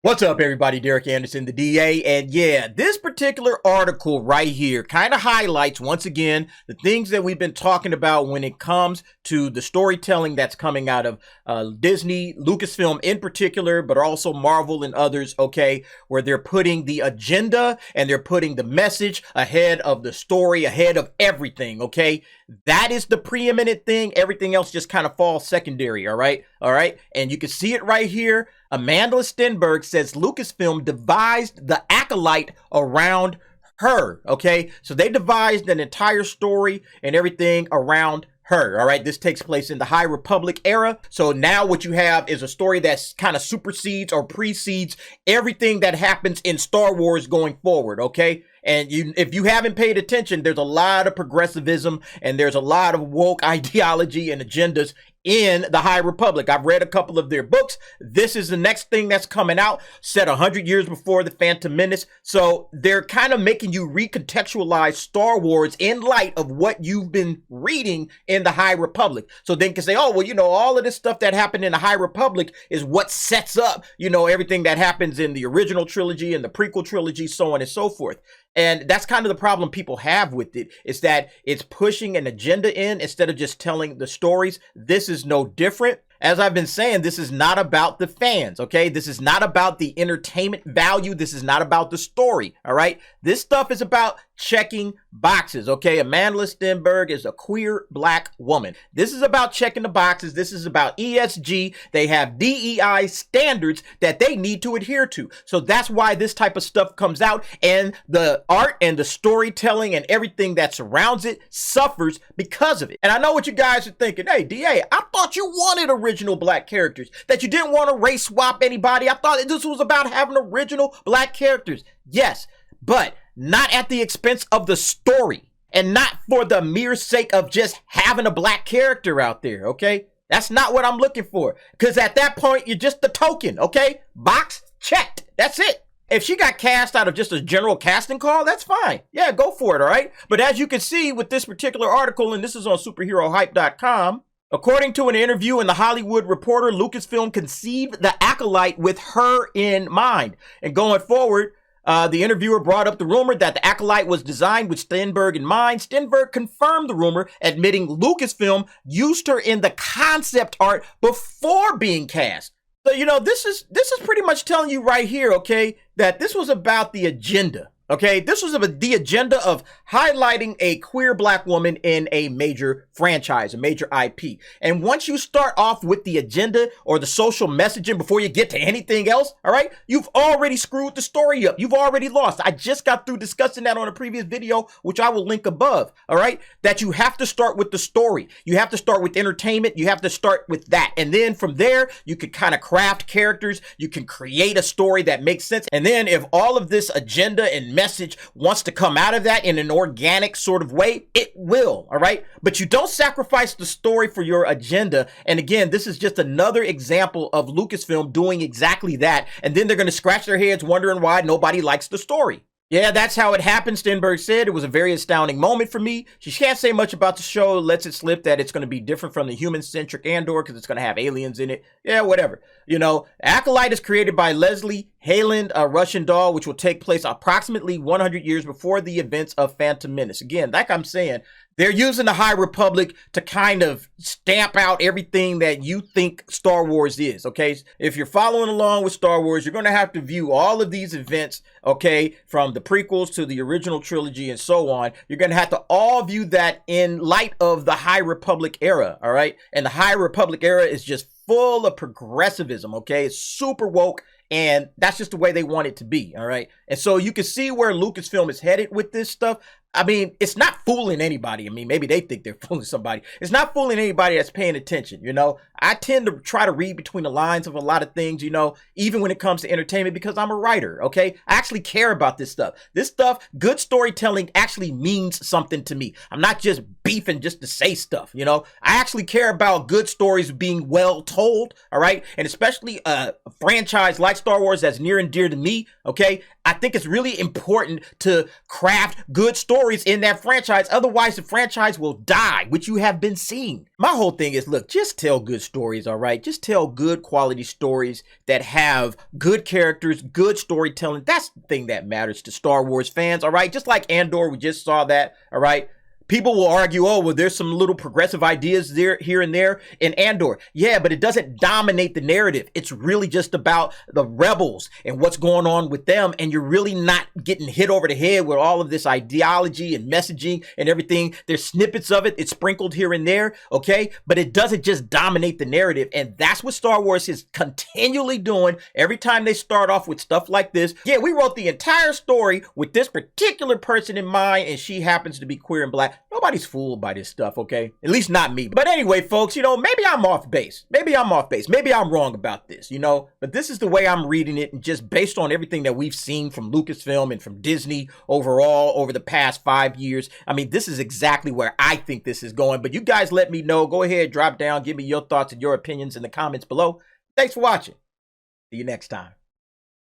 What's up, everybody? Derek Anderson, the DA. And yeah, this particular article right here kind of highlights, once again, the things that we've been talking about when it comes to the storytelling that's coming out of Disney, Lucasfilm in particular, but also Marvel and others, okay, where they're putting the agenda and they're putting the message ahead of the story, ahead of everything, okay? That is the preeminent thing. Everything else just kind of falls secondary, all right? All right? And you can see it right here. Amandla Stenberg says Lucasfilm devised the Acolyte around her, okay? So they devised an entire story and everything around her, all right? This takes place in the High Republic era. So now what you have is a story that's kind of supersedes or precedes everything that happens in Star Wars going forward, okay? And if you haven't paid attention, there's a lot of progressivism and there's a lot of woke ideology and agendas in the High Republic. I've read a couple of their books. This is the next thing that's coming out, set 100 years before The Phantom Menace. So they're kind of making you recontextualize Star Wars in light of what you've been reading in the High Republic. So then you can say, oh, well, you know, all of this stuff that happened in the High Republic is what sets up, you know, everything that happens in the original trilogy and the prequel trilogy, so on and so forth. And that's kind of the problem people have with it, is that it's pushing an agenda in instead of just telling the stories. This is no different. As I've been saying, this is not about the fans, okay? This is not about the entertainment value. This is not about the story, all right? This stuff is about checking boxes, okay? Amandla Stenberg is a queer black woman. This is about checking the boxes. This is about ESG. They have DEI standards that they need to adhere to. So that's why this type of stuff comes out, and the art and the storytelling and everything that surrounds it suffers because of it. And I know what you guys are thinking. Hey, DA, I thought you wanted original black characters, that you didn't want to race swap anybody. I thought this was about having original black characters. Yes, but not at the expense of the story, and not for the mere sake of just having a black character out there, okay? That's not what I'm looking for, because at that point, you're just the token, okay? Box checked. That's it. If she got cast out of just a general casting call, that's fine. Yeah, go for it, all right? But as you can see with this particular article, and this is on superherohype.com, according to an interview in The Hollywood Reporter, Lucasfilm conceived the Acolyte with her in mind. And going forward, the interviewer brought up the rumor that the Acolyte was designed with Stenberg in mind. Stenberg confirmed the rumor, admitting Lucasfilm used her in the concept art before being cast. So, you know, this is pretty much telling you right here, okay, that this was about the agenda. Okay, this was the agenda of highlighting a queer black woman in a major franchise, a major IP. And once you start off with the agenda or the social messaging before you get to anything else, all right, you've already screwed the story up. You've already lost. I just got through discussing that on a previous video, which I will link above, all right, that you have to start with the story. You have to start with entertainment. You have to start with that. And then from there, you can kind of craft characters. You can create a story that makes sense. And then if all of this agenda and message wants to come out of that in an organic sort of way, it will, all right? But you don't sacrifice the story for your agenda. And again, this is just another example of Lucasfilm doing exactly that. And then they're going to scratch their heads wondering why nobody likes the story. Yeah, that's how it happened, Stenberg said. It was a very astounding moment for me. She can't say much about the show, lets it slip that it's going to be different from the human-centric Andor because it's going to have aliens in it. Yeah, whatever. You know, Acolyte is created by Leslie Hayland, a Russian doll, which will take place approximately 100 years before the events of Phantom Menace. Again, like I'm saying, they're using the High Republic to kind of stamp out everything that you think Star Wars is, okay? If you're following along with Star Wars, you're going to have to view all of these events, okay, from the prequels to the original trilogy and so on. You're going to have to all view that in light of the High Republic era, all right? And the High Republic era is just full of progressivism, okay? It's super woke, and that's just the way they want it to be, all right? And so you can see where Lucasfilm is headed with this stuff. I mean, it's not fooling anybody. I mean, maybe they think they're fooling somebody. It's not fooling anybody that's paying attention, you know? I tend to try to read between the lines of a lot of things, you know, even when it comes to entertainment, because I'm a writer, okay? I actually care about this stuff. This stuff, good storytelling actually means something to me. I'm not just beefing just to say stuff, you know? I actually care about good stories being well told, all right? And especially a franchise like Star Wars that's near and dear to me, okay? I think it's really important to craft good stories in that franchise. Otherwise, the franchise will die, which you have been seeing. My whole thing is, look, just tell good stories, all right? Just tell good quality stories that have good characters, good storytelling. That's the thing that matters to Star Wars fans, all right? Just like Andor, we just saw that, all right? People will argue, oh, well, there's some little progressive ideas there, here and there in Andor. Yeah, but it doesn't dominate the narrative. It's really just about the rebels and what's going on with them. And you're really not getting hit over the head with all of this ideology and messaging and everything. There's snippets of it. It's sprinkled here and there, okay? But it doesn't just dominate the narrative. And that's what Star Wars is continually doing every time they start off with stuff like this. Yeah, we wrote the entire story with this particular person in mind, and she happens to be queer and black. Nobody's fooled by this stuff, okay? At least not me. But anyway, folks, maybe I'm off base. Maybe I'm wrong about this, But this is the way I'm reading it, and just based on everything that we've seen from Lucasfilm and from Disney overall over the past 5 years. I mean, this is exactly where I think this is going. But you guys let me know. Go ahead, drop down, give me your thoughts and your opinions in the comments below. Thanks for watching. See you next time.